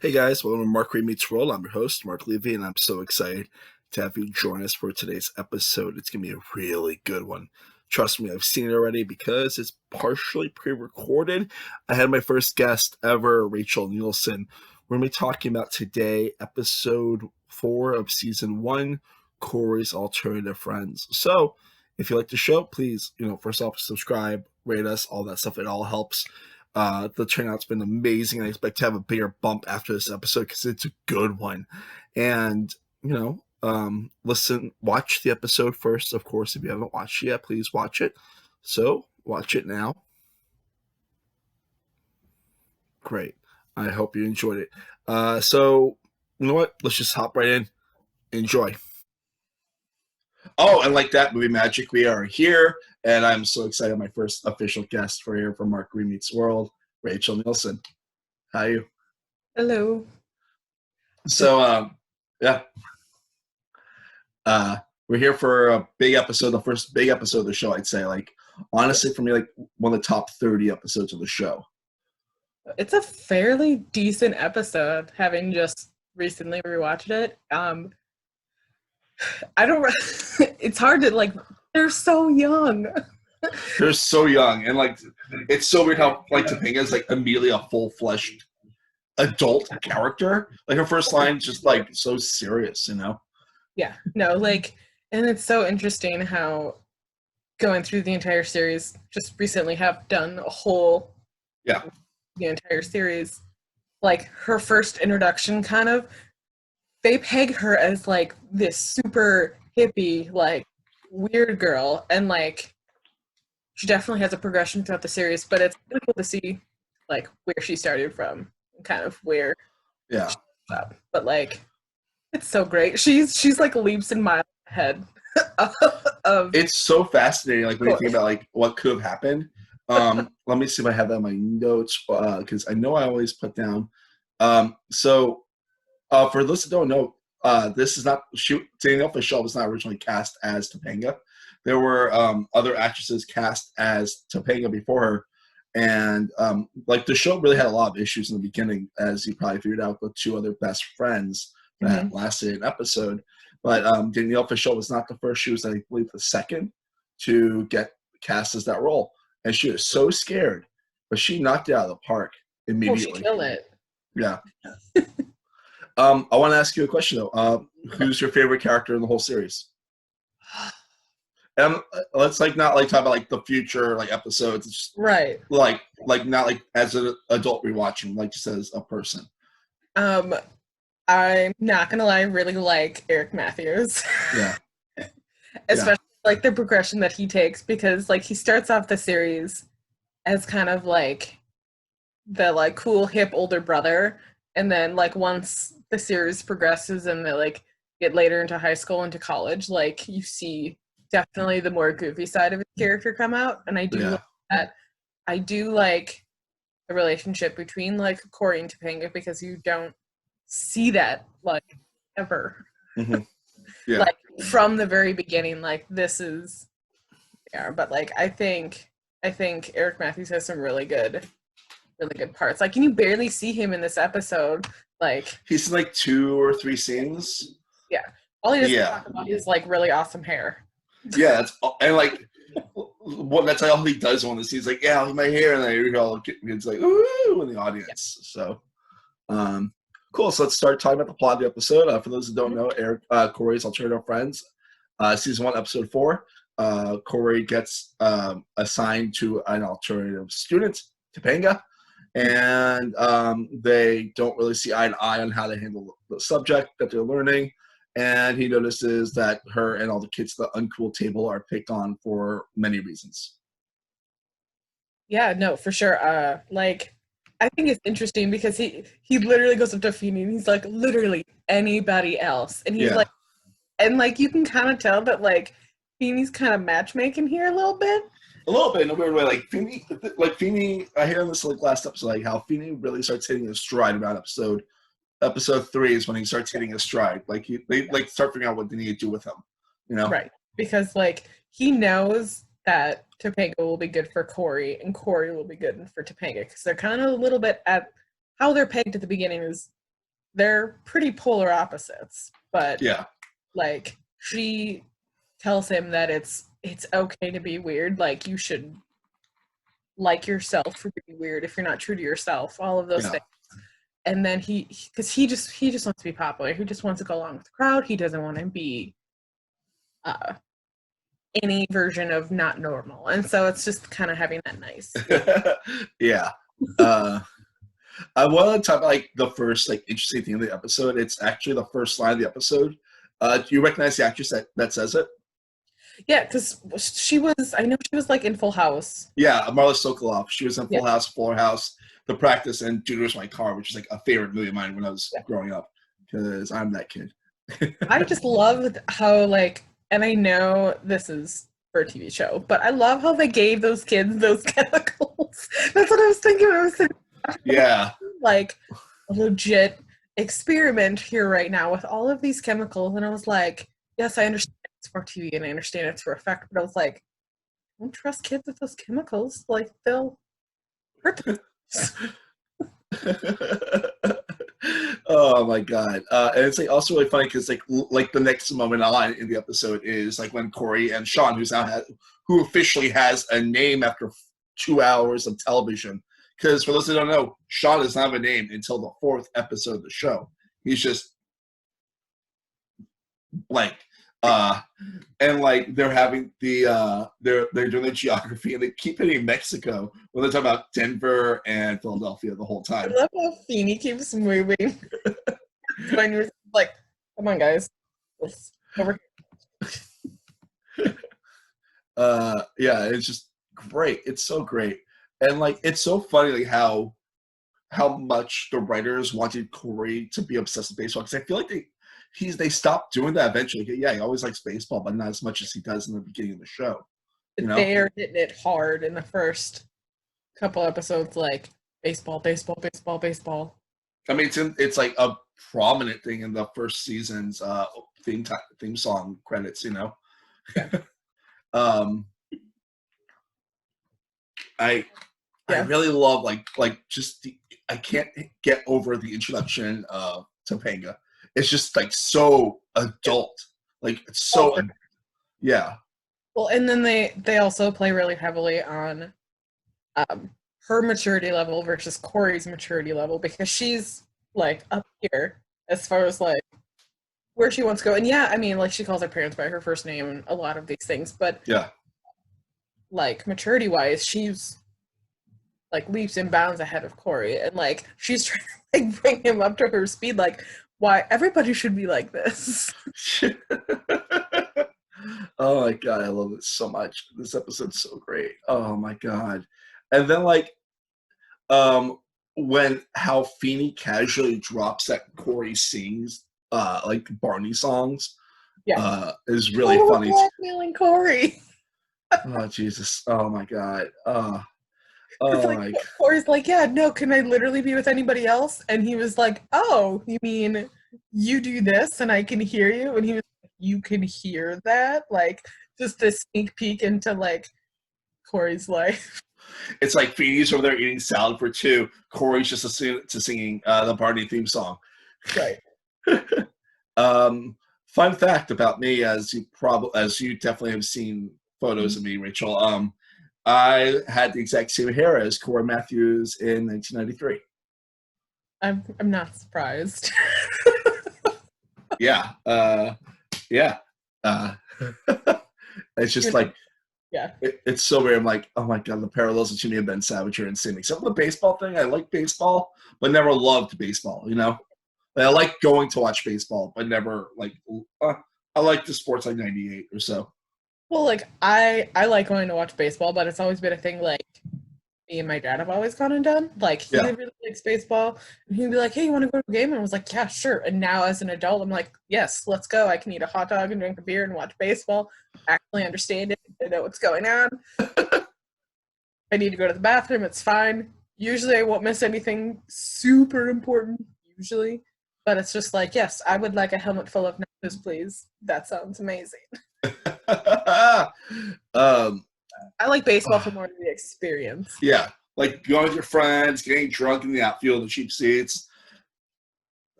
Hey guys, welcome to Mark Remeets World. I'm your host, Mark Levy, and I'm so excited to have you join us for today's episode. It's going to be a really good one. Trust me, I've seen it already because it's partially pre-recorded. I had my first guest ever, Rachel Nielsen. We're going to be talking about today, episode 4 of season 1, Corey's Alternative Friends. So, if you like the show, please, first off, subscribe, rate us, all that stuff. It all helps. The turnout's been amazing. I expect to have a bigger bump after this episode because it's a good one. And, watch the episode first, of course. If you haven't watched it yet, please watch it. So, watch it now. Great. I hope you enjoyed it. So, you know what? Let's just hop right in. Enjoy. Oh, and like that movie magic, we are here, and I'm so excited. My first official guest for here from Mark Remeets World, Rachel Nielsen. How are you? Hello. So, yeah, we're here for a big episode, the first big episode of the show. I'd say, honestly, for me, one of the top 30 episodes of the show. It's a fairly decent episode, having just recently rewatched it. I don't. It's hard to they're so young. They're so young, and it's so weird how Topanga is immediately a full-fleshed adult character. Her first line just so serious, Yeah. No, and it's so interesting how going through the entire series, just recently have done a whole the entire series. Her first introduction kind of, they peg her as this super hippie, weird girl, and she definitely has a progression throughout the series, but it's really cool to see where she started from and kind of where she's up. But it's so great. She's leaps and miles ahead of it's so fascinating when you think about what could have happened. Let me see if I have that in my notes, because I know I always put down. For those that don't know, this is not Danielle Fishel was not originally cast as Topanga. There were other actresses cast as Topanga before her, and the show really had a lot of issues in the beginning, as you probably figured out, with two other best friends that lasted an episode. But Danielle Fishel was not the first; she was, I believe, the second to get cast as that role, and she was so scared, but she knocked it out of the park immediately. Oh, she killed it. Yeah. I want to ask you a question though. Who's your favorite character in the whole series? And let's not talk about the future episodes. It's just, right. Not as an adult rewatching, just as a person. I'm not gonna lie, I really like Eric Matthews. Yeah. Especially the progression that he takes, because he starts off the series as kind of the cool hip older brother, and then once the series progresses and they get later into high school, into college, you see definitely the more goofy side of his character come out. And I do like that. I do like the relationship between Cory and Topanga, because you don't see that ever. Mm-hmm. Yeah. From the very beginning, this is but I think Eric Matthews has some really good parts. And you barely see him in this episode. He's in 2 or 3 scenes. Yeah. All he does talk about is really awesome hair. Yeah, that's all he does on the scene. He's I like my hair, and then it's ooh in the audience. So cool. So let's start talking about the plot of the episode. For those that don't know, Corey's Alternative Friends, season 1, episode 4. Cory gets assigned to an alternative student, Topanga, and they don't really see eye to eye on how to handle the subject that they're learning. And he notices that her and all the kids at the uncool table are picked on for many reasons. Yeah, no, for sure. I think it's interesting because he literally goes up to Feeney and he's literally anybody else. And he's and you can kind of tell that Feeney's kind of matchmaking here a little bit. A little bit in a weird way. Feeney, I hear in this last episode, how Feeney really starts hitting his stride around episode 3 is when he starts hitting his stride. They start figuring out what they need to do with him, Right. Because he knows that Topanga will be good for Cory, and Cory will be good for Topanga, because they're kind of a little bit at how they're pegged at the beginning is they're pretty polar opposites, but yeah, like she tells him that it's okay to be weird, like you should like yourself for being weird if you're not true to yourself, all of those yeah. things. And then because he just wants to be popular, he just wants to go along with the crowd, he doesn't want to be uh any version of not normal, and so it's just kind of having that nice Yeah. I want to talk about like the first like interesting thing of the episode. It's actually the first line of the episode. Do you recognize the actress that says it? Yeah, because I know she was like in Full House. Yeah, Marla Sokoloff. She was in Full Yeah. House, Fuller House, The Practice, and Dude, Where's My Car, which is like a favorite movie of mine when I was growing up, because I'm that kid. I just love how like, and I know this is for a TV show, but I love how they gave those kids those chemicals. That's what I was thinking. Yeah. Like a legit experiment here right now with all of these chemicals, and I was like, yes, I understand it's for TV and I understand it's for effect, but I was like, don't trust kids with those chemicals. Like they'll hurt them. Oh my god! And it's like also really funny because like the next moment on in the episode is like when Cory and Sean, who officially has a name after 2 hours of television. Because for those who don't know, Sean does not have a name until the 4th episode of the show. He's just blank. And like they're having they're doing the geography and they keep hitting Mexico when they're talking about Denver and Philadelphia the whole time. I love how Feeny keeps moving. When you're like, come on guys. Over here. Yeah, it's just great. It's so great. And like it's so funny like how much the writers wanted Cory to be obsessed with baseball, because I feel like they stopped doing that eventually. Yeah, he always likes baseball, but not as much as he does in the beginning of the show. You know? They are hitting it hard in the first couple episodes, like baseball, baseball, baseball, baseball. I mean, it's like a prominent thing in the first season's theme song credits. You know. Yeah. I really love like just I can't get over the introduction of Topanga. It's just like so adult, like it's so yeah. Well, and then they also play really heavily on her maturity level versus Cory's maturity level, because she's like up here as far as like where she wants to go. And yeah, I mean, like she calls her parents by her first name and a lot of these things, but yeah, like maturity wise, she's like leaps and bounds ahead of Cory, and like she's trying to like bring him up to her speed. Like, why everybody should be like this. Oh my god, I love it so much. This episode's so great. Oh my god. And then like when how Feeny casually drops that Cory sings like Barney songs is really funny. Blackmailing Cory. Oh Jesus. Oh my god. Like, Cory's like, yeah, no, can I literally be with anybody else? And he was like, oh, you mean you do this and I can hear you? And he was like, you can hear that? Like, just a sneak peek into, like, Cory's life. It's like Feeny's over there eating salad for 2. Cory's just singing the Barney theme song. Right. Fun fact about me, as you definitely have seen photos of me, Rachel. I had the exact same hair as Cory Matthews in 1993. I'm not surprised. Yeah. It's just like, yeah. It's so weird. I'm like, oh my god, the parallels between me and Ben Savage are insane. Except for the baseball thing, I like baseball, but never loved baseball. You know, I like going to watch baseball, but never like. I like the sports like '98 or so. Well, like I like going to watch baseball, but it's always been a thing like me and my dad have always gone and done. Like he really likes baseball, and he'd be like, "Hey, you want to go to a game?" And I was like, "Yeah, sure." And now as an adult, I'm like, "Yes, let's go. I can eat a hot dog and drink a beer and watch baseball. Actually understand it. I know what's going on. I need to go to the bathroom. It's fine. Usually, I won't miss anything super important. Usually, but it's just like, yes, I would like a helmet full of noses, please. That sounds amazing." I like baseball for more of the experience. Yeah, like going with your friends, getting drunk in the outfield, the cheap seats.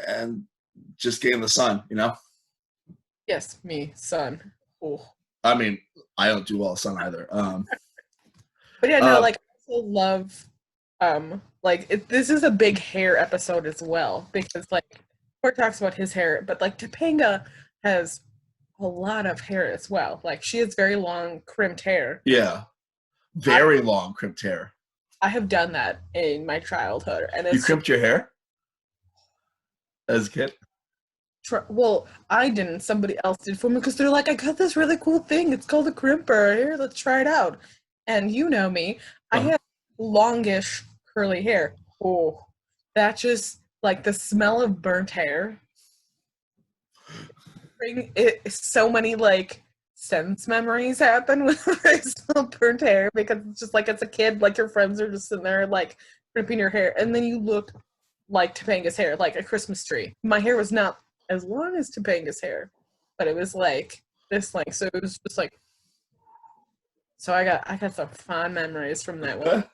and just getting the sun, you know? Yes, me, sun. Oh. I mean, I don't do well sun either. But yeah, no, like I also love this is a big hair episode as well, because like Court talks about his hair, but like Topanga has a lot of hair as well. Like she has very long crimped hair. Yeah. Very long crimped hair. I have done that in my childhood, and you crimped your hair as a kid? Well, I didn't. Somebody else did for me because they're like, I got this really cool thing. It's called a crimper. Here, let's try it out. And you know me, I have longish curly hair. Oh, that just like the smell of burnt hair. So many like sense memories happen when I smell burnt hair, because it's just like as a kid, like your friends are just sitting there like crimping your hair, and then you look like Topanga's hair, like a Christmas tree. My hair was not as long as Topanga's hair, but it was like this length, so it was just like. So I got some fond memories from that one.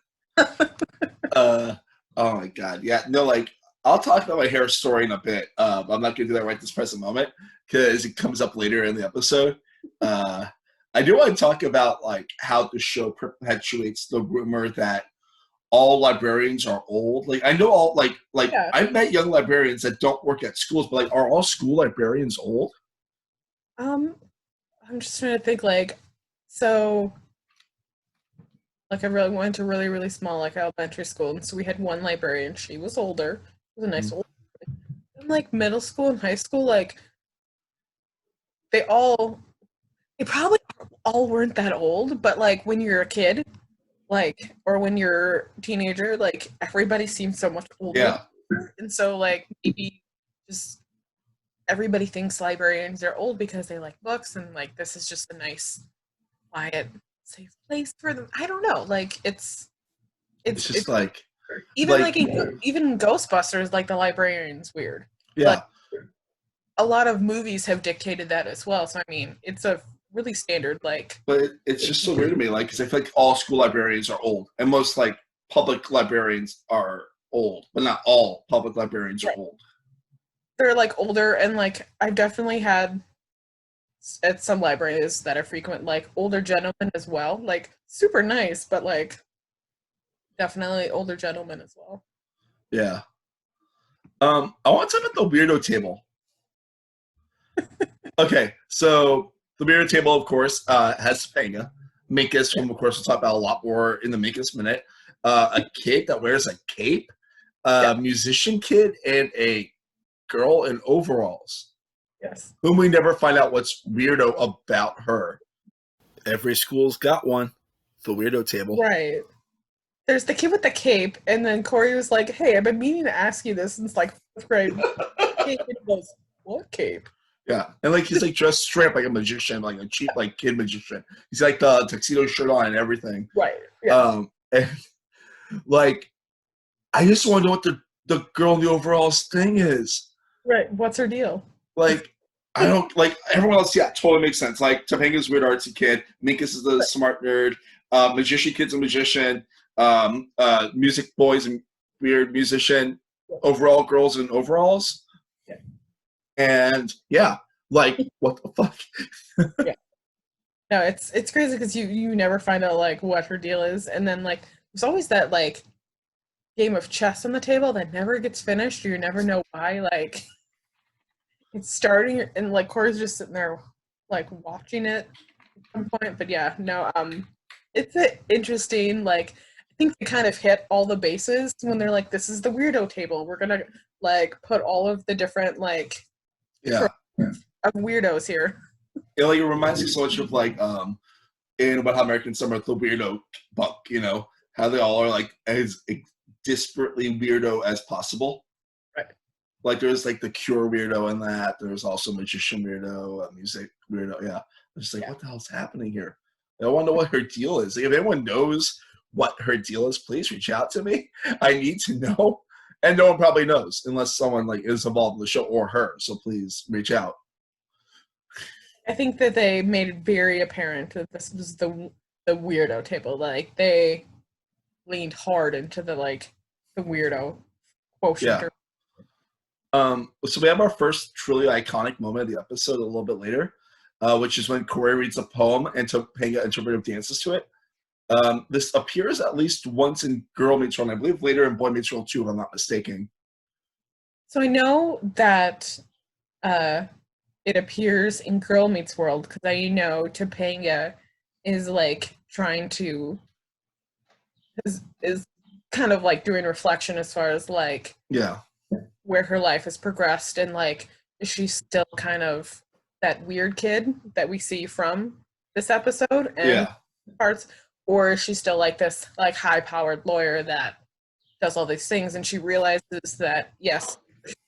Oh my god, yeah, no, like I'll talk about my hair story in a bit. I'm not gonna do that right this present moment because it comes up later in the episode. I do want to talk about like how the show perpetuates the rumor that all librarians are old. Like I know all yeah. I've met young librarians that don't work at schools, but like are all school librarians old? I'm just trying to think, like, so like I really went to really, really small like elementary school, and so we had one librarian. She was older. It was a nice old in like middle school and high school, like they probably all weren't that old, but like when you're a kid, like, or when you're a teenager, like everybody seems so much older. Yeah. And so like maybe just everybody thinks librarians are old because they like books, and like this is just a nice, quiet, safe place for them. I don't know. Like it's just like even like even Ghostbusters, like the librarian's weird. Yeah. But a lot of movies have dictated that as well. So I mean, it's a really standard like. But it's just so weird to me, like, because I feel like all school librarians are old, and most like public librarians are old, but not all public librarians are old. They're like older, and like I've definitely had at some libraries that are frequent like older gentlemen as well, like super nice, but like definitely older gentlemen as well. Yeah. I want to talk about the weirdo table. Okay, so the weirdo table, of course, has Topanga. Minkus, whom of course we'll talk about a lot more in the Minkus Minute. A kid that wears a cape, a musician kid, and a girl in overalls. Yes. Whom we never find out what's weirdo about her. Every school's got one. The weirdo table. Right. There's the kid with the cape, and then Cory was like, hey, I've been meaning to ask you this since like 4th grade. Goes, what cape? Yeah, and like he's like dressed straight up like a magician, like a cheap like kid magician. He's like the tuxedo shirt on and everything. Right. Yeah. And like I just want to know what the girl in the overalls thing is. Right. What's her deal? Like I don't like everyone else. Yeah, totally makes sense. Like Topanga's weird artsy kid. Minkus is the smart nerd. Magician kid's a magician. Music boys and weird musician. Overall girls in overalls. Yeah. And yeah, like what the fuck? Yeah. No, it's crazy because you never find out like what her deal is, and then like there's always that like game of chess on the table that never gets finished. You never know why. Like it's starting, and like Cory's just sitting there like watching it at some point. But yeah, no, it's an interesting like. I think they kind of hit all the bases when they're like, "This is the weirdo table. We're gonna like put all of the different like." Of weirdos here. It like it reminds me so much of like in About How American Summer, the weirdo book, you know, how they all are like as disparately weirdo as possible. Right. Like there's like the Cure weirdo in that. There's also magician weirdo, music weirdo. Yeah. I'm just like, what the hell's happening here? I want to know what her deal is. Like, if anyone knows what her deal is, please reach out to me. I need to know. And no one probably knows unless someone like is involved in the show or her. So please reach out. I think that they made it very apparent that this was the weirdo table. Like they leaned hard into the like the weirdo quotient. Yeah. So we have our first truly iconic moment of the episode a little bit later, which is when Cory reads a poem and Topanga interpretive dances to it. This appears at least once in Girl Meets World, and I believe later in Boy Meets World 2, if I'm not mistaken. So I know that it appears in Girl Meets World because I know Topanga is like trying to is kind of like doing reflection as far as like where her life has progressed, and like is she still kind of that weird kid that we see from this episode and parts, or is she still like this like high powered lawyer that does all these things, and she realizes that yes,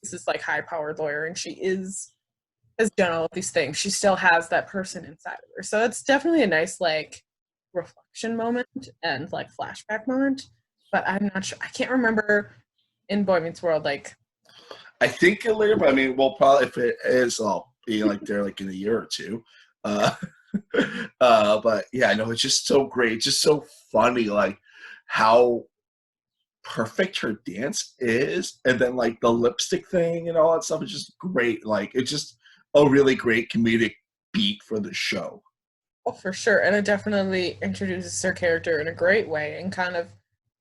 this is like high powered lawyer and she has done all of these things. She still has that person inside of her. So it's definitely a nice like reflection moment and like flashback moment. But I'm not sure. I can't remember in Boy Meets World. Like, I think later, but I mean, well, probably if it is, I'll be like there like in a year or two. But yeah, I know it's just so great, just so funny, like how perfect her dance is, and then like the lipstick thing and all that stuff is just great. Like it's just a really great comedic beat for the show. Oh, for sure. And it definitely introduces her character in a great way and kind of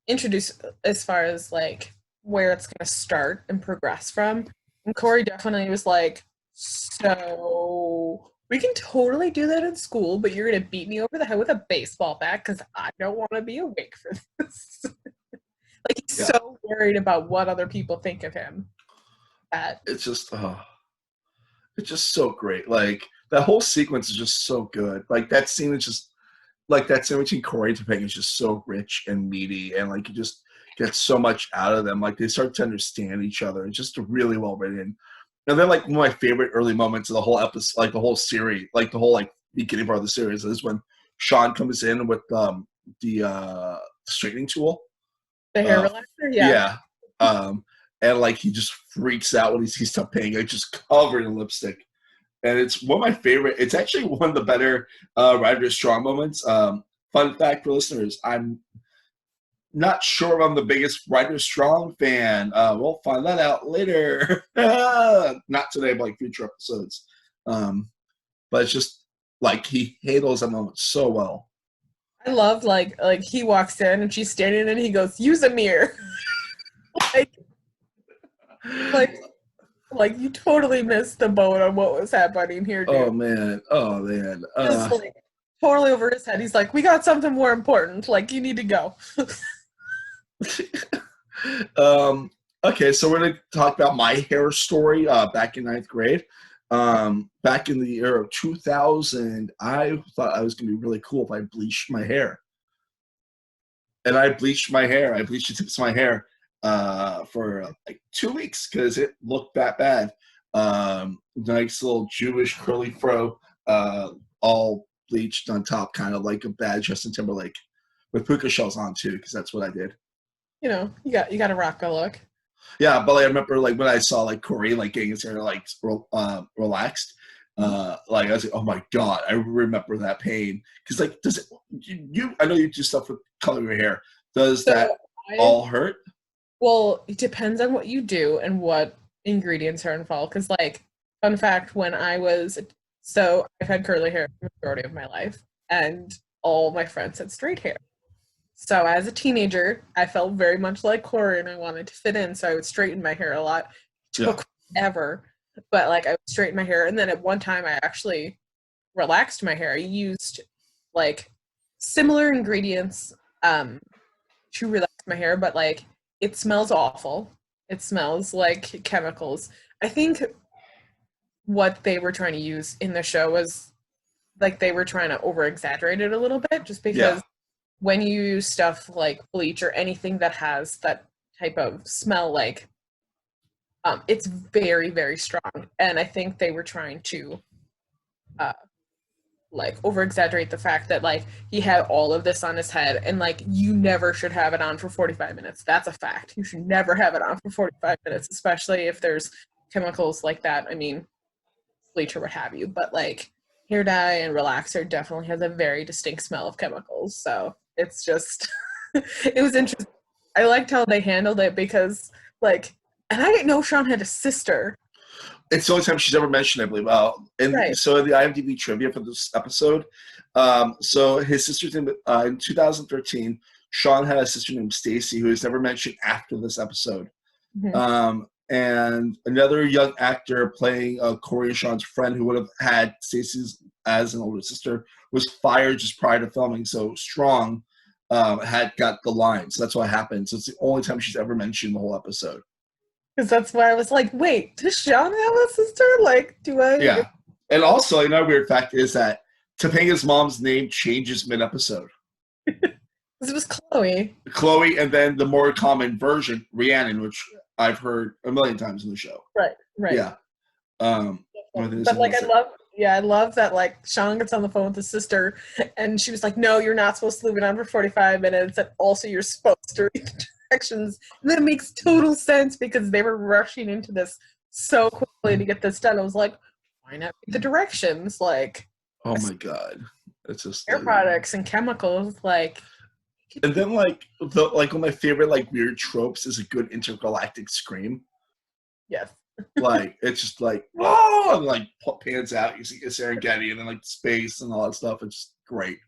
introduce as far as like where it's going to start and progress from. And Cory definitely was like, so we can totally do that in school, but you're going to beat me over the head with a baseball bat because I don't want to be awake for this. Like he's so worried about what other people think of him. That it's just so great. Like that whole sequence is just so good. Like that scene is just like that scene between Cory and Topanga is just so rich and meaty, and like you just get so much out of them. Like they start to understand each other. It's just really well written. And then like one of my favorite early moments of the whole episode, like the whole series, like the whole like beginning part of the series, is when Sean comes in with the straightening tool. The hair relaxer, yeah. And like he just freaks out when he sees Topanga just covered in lipstick. And it's one of my favorite. It's actually one of the better Ryder Strong moments. Fun fact for listeners: I'm not sure if I'm the biggest Ryder Strong fan. We'll find that out later. Not today, but like future episodes. But it's just like he handles that moment so well. I love like he walks in and she's standing and he goes, "Use a mirror." like you totally missed the boat on what was happening here, dude. Oh man. Just like totally over his head. He's like, "We got something more important. Like you need to go." Okay, so we're going to talk about my hair story back in 9th grade. Back in the year of 2000, I thought I was going to be really cool if I bleached my hair. And I bleached my hair. I bleached the tips of my hair for like 2 weeks because it looked that bad. Nice little Jewish curly fro, all bleached on top, kind of like a bad Justin Timberlake, with puka shells on too, because that's what I did. You know, you got a rock look. Yeah, but like, I remember like when I saw like Cory like getting his hair like relaxed, like I was like, oh my god, I remember that pain. Because like, does it? You I know you do stuff with coloring your hair. Does that all hurt? Well, it depends on what you do and what ingredients are involved. Because like, fun fact, when so I've had curly hair the majority of my life, and all my friends had straight hair. So as a teenager, I felt very much like Cory and I wanted to fit in, so I would straighten my hair a lot. It took forever, but like I would straighten my hair, and then at one time I actually relaxed my hair. I used like similar ingredients to relax my hair, but like it smells awful. It smells like chemicals. I think what they were trying to use in the show was like they were trying to over exaggerate it a little bit, just because when you use stuff like bleach or anything that has that type of smell, like it's very, very strong. And I think they were trying to like over exaggerate the fact that like he had all of this on his head, and like you never should have it on for 45 minutes. That's a fact. You should never have it on for 45 minutes, especially if there's chemicals like that. I mean, bleach or what have you, but like hair dye and relaxer definitely has a very distinct smell of chemicals. So it's just, it was interesting. I liked how they handled it because like And I didn't know Sean had a sister. It's the only time she's ever mentioned, I believe. So in the IMDb trivia for this episode, so his sister's name in 2013, Sean had a sister named Stacy who is never mentioned after this episode. Mm-hmm. And another young actor playing Cory and Sean's friend who would have had Stacy's as an older sister was fired just prior to filming. So Strong had got the line. So that's what happened. So it's the only time she's ever mentioned the whole episode. Because that's why I was like, wait, does Sean have a sister? Like, do I? Yeah. And also, another weird fact is that Topanga's mom's name changes mid-episode. This was Chloe. Chloe, and then the more common version, Rhiannon, which I've heard a million times in the show. Right. Yeah. But like, I love that, like, Sean gets on the phone with his sister, and she was like, no, you're not supposed to leave it on for 45 minutes, and also you're supposed to read the directions. And that makes total sense because they were rushing into this so quickly to get this done. I was like, why not read the directions? Like, oh my God. It's just air products and chemicals, like. And then, like, one of my favorite, like, weird tropes is a good intergalactic scream. Yes. Like, it's just like, oh, and, like, pans out. You see Serengeti and then, like, space and all that stuff. It's just great.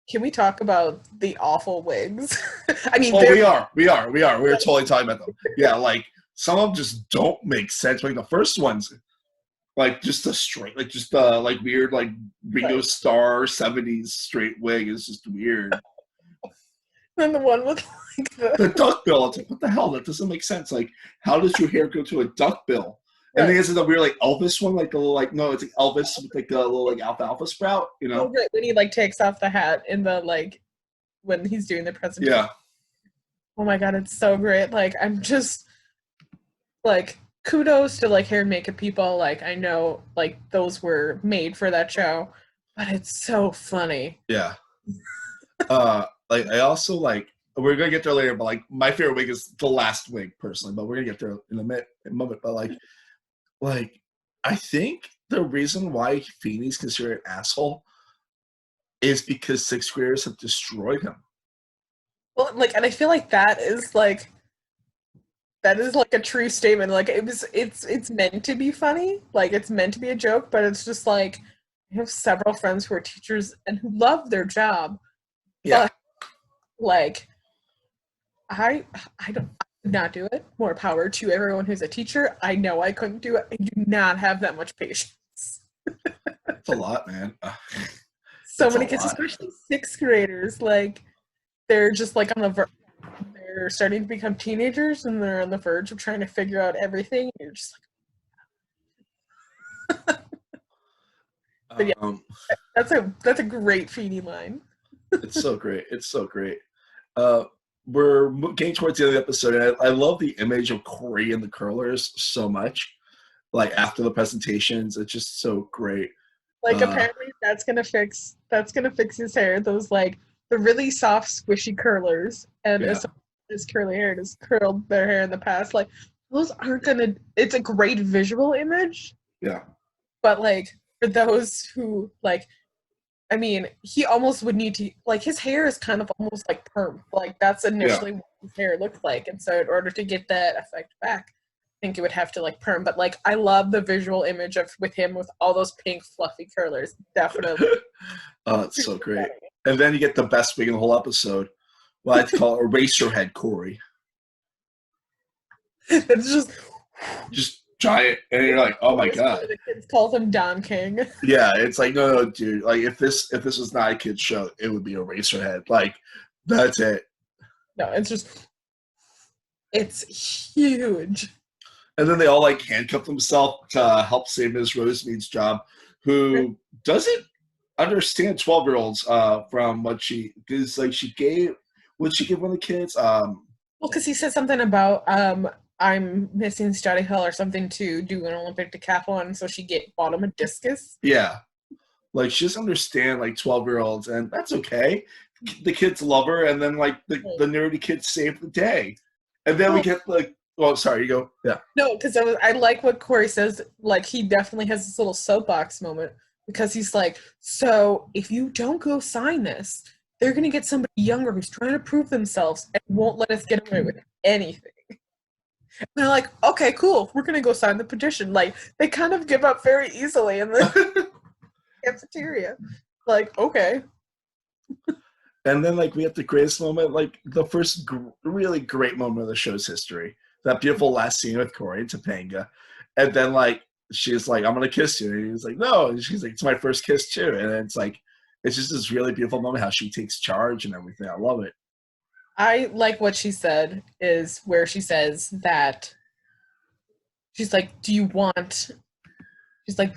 Can we talk about the awful wigs? I mean, we are totally talking about them. Yeah, like, some of them just don't make sense. Like, the first ones, like, just the straight, like, just the, like, weird, like, Ringo Starr 70s straight wig is just weird. And the one with like the duck bill. It's like, what the hell? That doesn't make sense. Like, how does your hair go to a duck bill? And then is it the weird like Elvis one, like the little like no, it's like Elvis with like a little like alfalfa sprout, you know? Oh, right. When he like takes off the hat in the like when he's doing the presentation. Yeah. Oh my God, it's so great. Like, I'm just like, kudos to like hair and makeup people. Like, I know like those were made for that show, but it's so funny. Yeah. Like, I also, like, we're going to get there later, but, like, my favorite wig is the last wig, personally, but we're going to get there in a moment. But, like, I think the reason why Feeney's considered an asshole is because sixth graders have destroyed him. Well, like, and I feel like that is, like, a true statement. Like, it's meant to be funny. Like, it's meant to be a joke, but it's just, like, I have several friends who are teachers and who love their job. Yeah. But, like, I could not do it. More power to everyone who's a teacher. I know I couldn't do it. I do not have that much patience. It's a lot, man. So many kids, especially sixth graders, like, they're just, like, they're starting to become teenagers, and they're on the verge of trying to figure out everything. And you're just like, but yeah, that's a great feeding line. It's so great. It's so great. We're getting towards the end of the episode, and I love the image of Cory and the curlers so much. Like, after the presentations, it's just so great. Like, apparently that's gonna fix his hair. Those, like, the really soft, squishy curlers, and his curly hair has curled their hair in the past. Like, those aren't gonna. It's a great visual image. Yeah. But, like, for those who, like, I mean, he almost would need to, like, his hair is kind of almost like perm. Like, that's initially what his hair looked like. And so in order to get that effect back, I think it would have to, like, perm. But, like, I love the visual image with him with all those pink fluffy curlers. Definitely. Oh, it's so great. And then you get the best wig in the whole episode. Well, I'd call it Eraserhead Cory. It's just giant, and you're like, oh my God. The kids called him Don King. Yeah, it's like, no, dude. Like, if this was not a kid's show, it would be Eraserhead. Like, that's it. No, it's huge. And then they all like handcuff themselves to help save Ms. Rosemead's job, who doesn't understand 12-year-olds from what she, because like she gave one of the kids? Well, because he said something about I'm missing study hall or something to do an Olympic decathlon, so she bought him a discus. Yeah. Like, she doesn't understand, like, 12-year-olds, and that's okay. The kids love her, and then, like, the nerdy kids save the day. And then we get, like, oh, sorry, you go. Yeah. No, because I like what Cory says. Like, he definitely has this little soapbox moment, because he's like, so if you don't go sign this, they're going to get somebody younger who's trying to prove themselves and won't let us get away with anything. they're like, okay, cool, we're gonna go sign the petition. Like, they kind of give up very easily in the cafeteria. Like, okay. And then, like, we have the greatest moment, like, the first really great moment of the show's history. That beautiful last scene with Cory and Topanga. And then, like, she's like, I'm going to kiss you. And he's like, no. And she's like, it's my first kiss, too. And it's like, it's just this really beautiful moment, how she takes charge and everything. I love it. I like what she said, is where she says that she's like, do you want, she's like,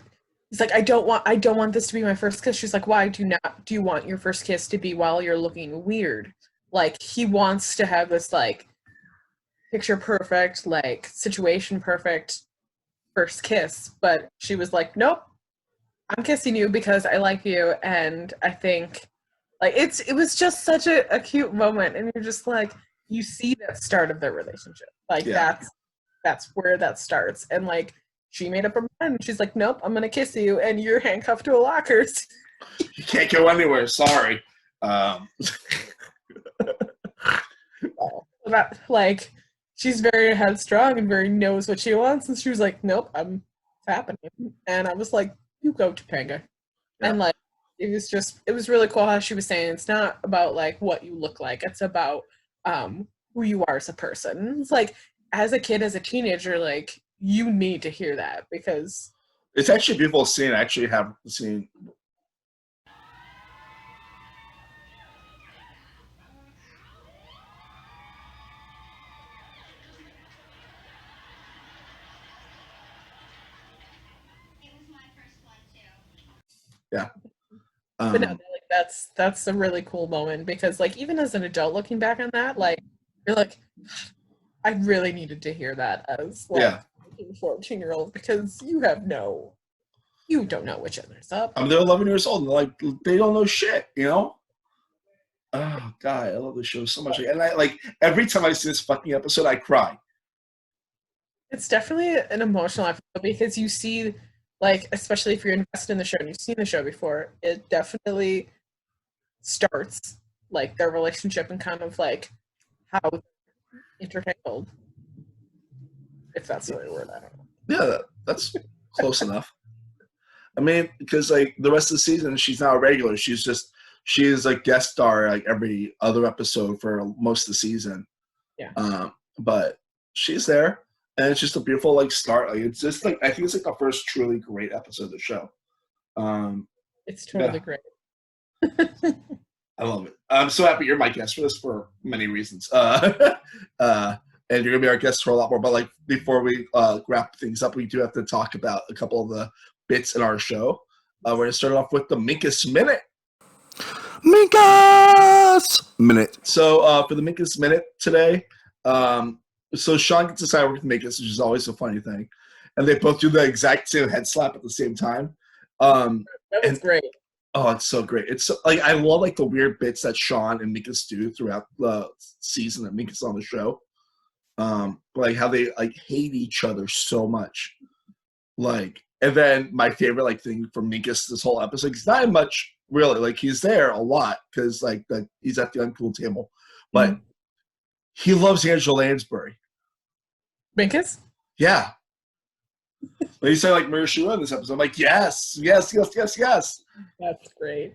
he's like, I don't want this to be my first kiss. She's like, why do you want your first kiss to be while you're looking weird? Like, he wants to have this, like, picture perfect, like, situation perfect first kiss, but she was like, nope, I'm kissing you because I like you, and I think, like, it was just such a cute moment, and you're just like, you see that start of their relationship. Like, that's where that starts. And, like, she made up her mind. She's like, nope, I'm gonna kiss you, and you're handcuffed to a locker. You can't go anywhere. Sorry. That, like, she's very headstrong and very knows what she wants, and she was like, nope, it's happening. And I was like, you go, Topanga. Yeah. And, like, it was really cool how she was saying it's not about, like, what you look like, it's about who you are as a person. It's like, as a kid, as a teenager, like, you need to hear that, because it's actually a beautiful scene. I actually have seen. Yeah. But no, like, that's a really cool moment, because, like, even as an adult looking back on that, like, you're like, I really needed to hear that as, like, 14-year-old, because you don't know which other's up. I mean, they're 11 years old, and like, they don't know shit, you know? Oh God, I love this show so much. And I, like, every time I see this fucking episode, I cry. It's definitely an emotional episode, because you see, like, especially if you're invested in the show and you've seen the show before, it definitely starts, like, their relationship and kind of, like, how intertangled, if that's the right word. I don't know. Yeah, that's close enough. I mean, because, like, the rest of the season, she's not a regular. She is a guest star, like, every other episode for most of the season. Yeah. But she's there, and it's just a beautiful, like, start. Like, it's just, like, I think it's, like, the first truly great episode of the show. It's totally great. I love it. I'm so happy you're my guest for this for many reasons. And you're gonna be our guest for a lot more. But, like, before we wrap things up, we do have to talk about a couple of the bits in our show. We're gonna start off with the Minkus Minute. Minkus Minute. So for the Minkus Minute today, so Sean gets to side with Minkus, which is always a funny thing, and they both do the exact same head slap at the same time. That was great. Oh, it's so great. It's so, like, I love, like, the weird bits that Sean and Minkus do throughout the season that Minkus on the show. Like, how they, like, hate each other so much. Like, and then my favorite, like, thing from Minkus this whole episode, he's not much really, like, he's there a lot because, like, he's at the uncool table, but he loves Angela Lansbury. Minkus? Yeah. But he said, like, Maria Shua in this episode. I'm like, yes. That's great.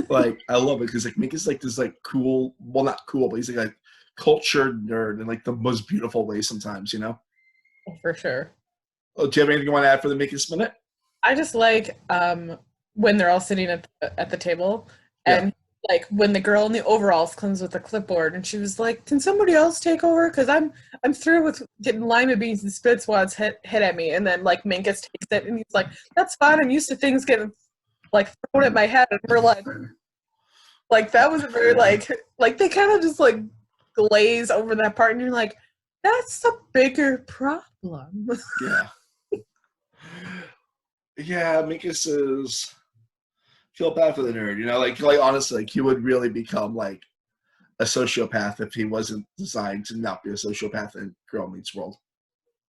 Like, I love it because, like, Minkus, like, this, like, cool, well, not cool, but he's like cultured nerd in, like, the most beautiful way sometimes, you know? Oh, for sure. Oh, do you have anything you want to add for the Minkus Minute? I just like when they're all sitting at the table, and like, when the girl in the overalls comes with a clipboard, and she was like, can somebody else take over, because I'm through with getting lima beans and spit wads hit at me. And then, like, Minkus takes it, and he's like, that's fine, I'm used to things getting, like, thrown at my head. And we're like that was a very, like they kind of just, like, glaze over that part, and you're like, that's a bigger problem. Yeah, Minkus is, feel bad for the nerd, you know, like honestly, like, he would really become, like, a sociopath if he wasn't designed to not be a sociopath in Girl Meets World.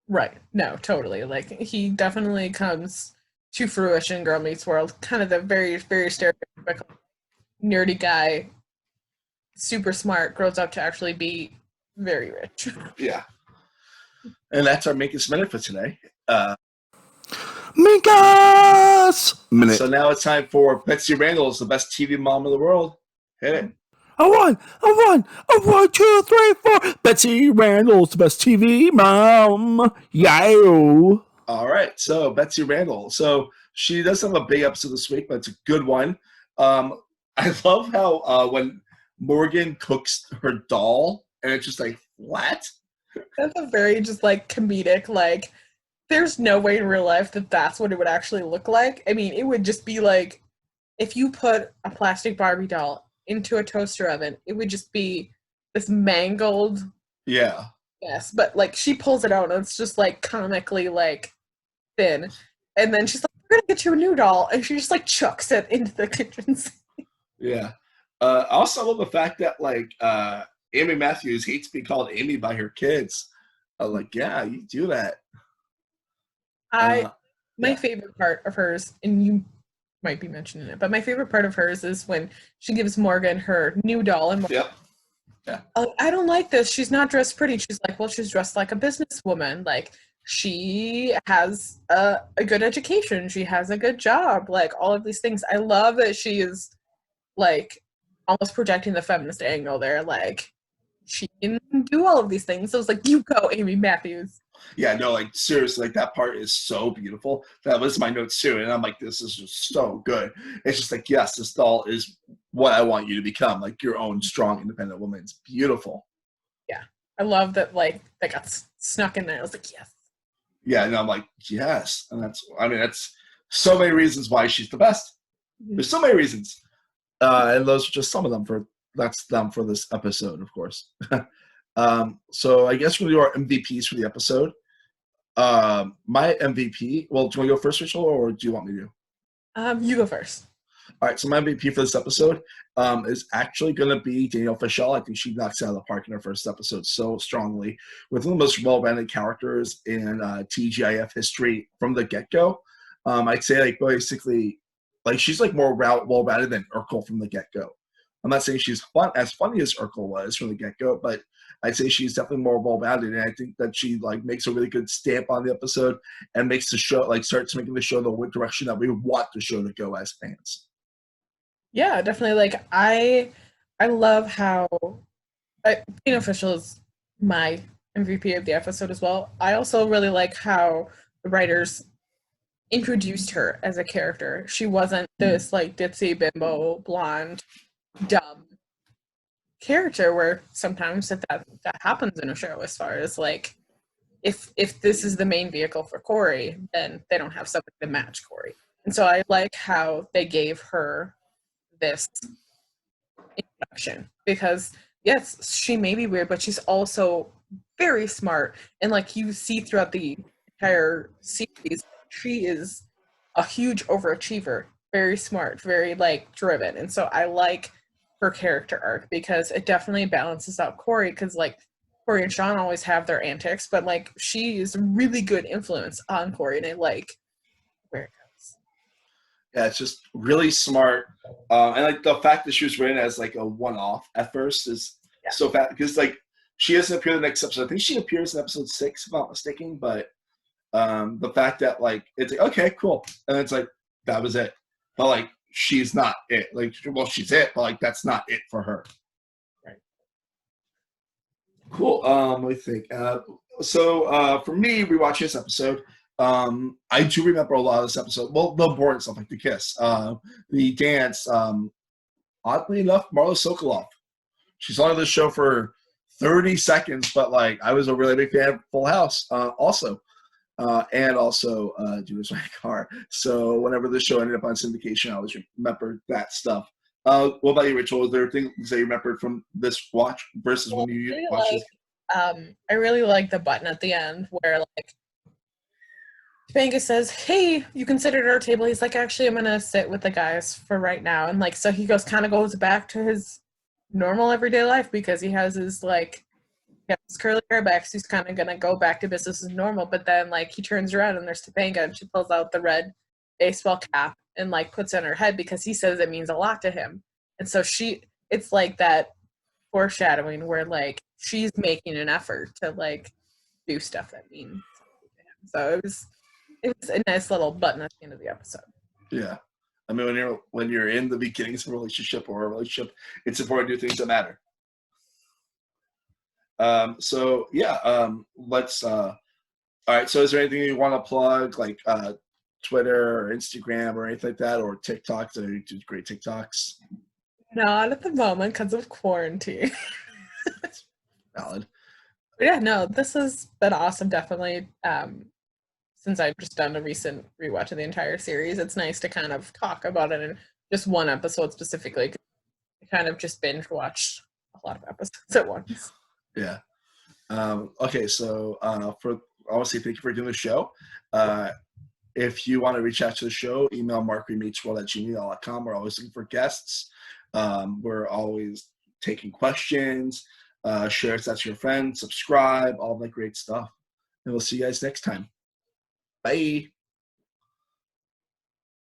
Right. No, totally. Like, he definitely comes to fruition in Girl Meets World. Kind of the very, very stereotypical nerdy guy, super smart, grows up to actually be very rich. Yeah. And that's our Minkus Minute for today. Minkus Minute. So now it's time for Betsy Randall's the best TV mom in the world. Hit it. A one, 2, 3, 4. Betsy Randall's the best TV mom. Yo. All right, so Betsy Randall. So she does have a big episode this week, but it's a good one. I love how when Morgan cooks her doll and it's just like flat. That's a very just like comedic, like there's no way in real life that that's what it would actually look like. I mean, it would just be like if you put a plastic Barbie doll into a toaster oven, it would just be this mangled mess. But like she pulls it out and it's just like comically like thin. And then she's like, we're gonna get you a new doll, and she just like chucks it into the kitchen sink. Yeah. I also love the fact that like Amy Matthews hates being called Amy by her kids. Like, yeah, you do that. My favorite part of hers, and you might be mentioning it, but my favorite part of hers is when she gives Morgan her new doll, and Morgan, I don't like this. She's not dressed pretty. She's like, well, she's dressed like a businesswoman. Like, she has a good education. She has a good job. Like, all of these things. I love that she is, like, almost projecting the feminist angle there. Like, she can do all of these things. So it's like, you go, Amy Matthews. Yeah, no, like, seriously, like, that part is so beautiful. That was my notes, too. And I'm like, this is just so good. It's just like, yes, this doll is what I want you to become. Like, your own strong, independent woman. It's beautiful. Yeah. I love that, like, that got snuck in there. I was like, yes. Yeah, and I'm like, yes. And that's so many reasons why she's the best. Mm-hmm. There's so many reasons. And those are just some of them for this episode, of course. So I guess we'll do our MVPs for the episode. My MVP, well, do you want to go first, Rachel, or do you want me to? You go first. All right, so my MVP for this episode is actually going to be Danielle Fishel. I think she knocks it out of the park in her first episode so strongly, with one of the most well-rounded characters in TGIF history from the get-go. I'd say, like, basically, like, she's, like, more well-rounded than Urkel from the get-go. I'm not saying she's as funny as Urkel was from the get-go, but I'd say she's definitely more well-rounded, and I think that she, like, makes a really good stamp on the episode and makes the show, like, starts making the show the direction that we want the show to go as fans. Yeah, definitely. Like, I love how being official is my MVP of the episode as well. I also really like how the writers introduced her as a character. She wasn't this like ditzy bimbo blonde dumb character where sometimes that happens in a show, as far as like if this is the main vehicle for Cory, then they don't have something to match Cory. And so I like how they gave her this introduction, because yes, she may be weird, but she's also very smart, and like you see throughout the entire series, she is a huge overachiever, very smart, very like driven. And so I like her character arc because it definitely balances out Cory, because like Cory and Sean always have their antics, but like she is a really good influence on Cory, and I like where it goes. Yeah, it's just really smart. And like the fact that she was written as like a one-off at first is so fat, because like she doesn't appear in the next episode. I think she appears in episode 6, if I'm not mistaken. But the fact that like it's like, okay, cool, and it's like that was it. But like she's not it. Like, well, she's it, but like that's not it for her. Right. Cool. Let me think. So for me, rewatching this episode, I do remember a lot of this episode. Well, the important stuff, like the kiss, the dance. Oddly enough, Marla Sokolov. She's on the show for 30 seconds, but like I was a really big fan of Full House also. And also Do This My Car. So whenever the show ended up on syndication, I always remembered that stuff. What about you, Rachel? Was there things that you remembered from this watch versus when you watched it? I really like the button at the end where like Topanga says, hey, you can sit at our table. He's like, actually, I'm going to sit with the guys for right now. And like, so he kind of goes back to his normal everyday life, because he has his like, his curly hair back. So he's kind of going to go back to business as normal. But then like he turns around and there's Topanga, and she pulls out the red baseball cap and like puts it on her head, because he says it means a lot to him. And so it's like that foreshadowing where like she's making an effort to like do stuff that means something to him. So it was a nice little button at the end of the episode. Yeah. I mean, when you're in the beginnings of a relationship or a relationship, it's important to do things that matter. Let's all right, so is there anything you want to plug, like Twitter or Instagram or anything like that, or TikTok? You do great TikToks. Not at the moment because of quarantine. Valid. But yeah, no, this has been awesome, definitely. Since I've just done a recent rewatch of the entire series, it's nice to kind of talk about it in just one episode specifically. I kind of just binge watched a lot of episodes at once. Yeah. Okay, so obviously, thank you for doing the show. If you want to reach out to the show, email markremeetsworld@gmail.com. We're always looking for guests. We're always taking questions. Share us out to your friends. Subscribe. All that great stuff. And we'll see you guys next time. Bye.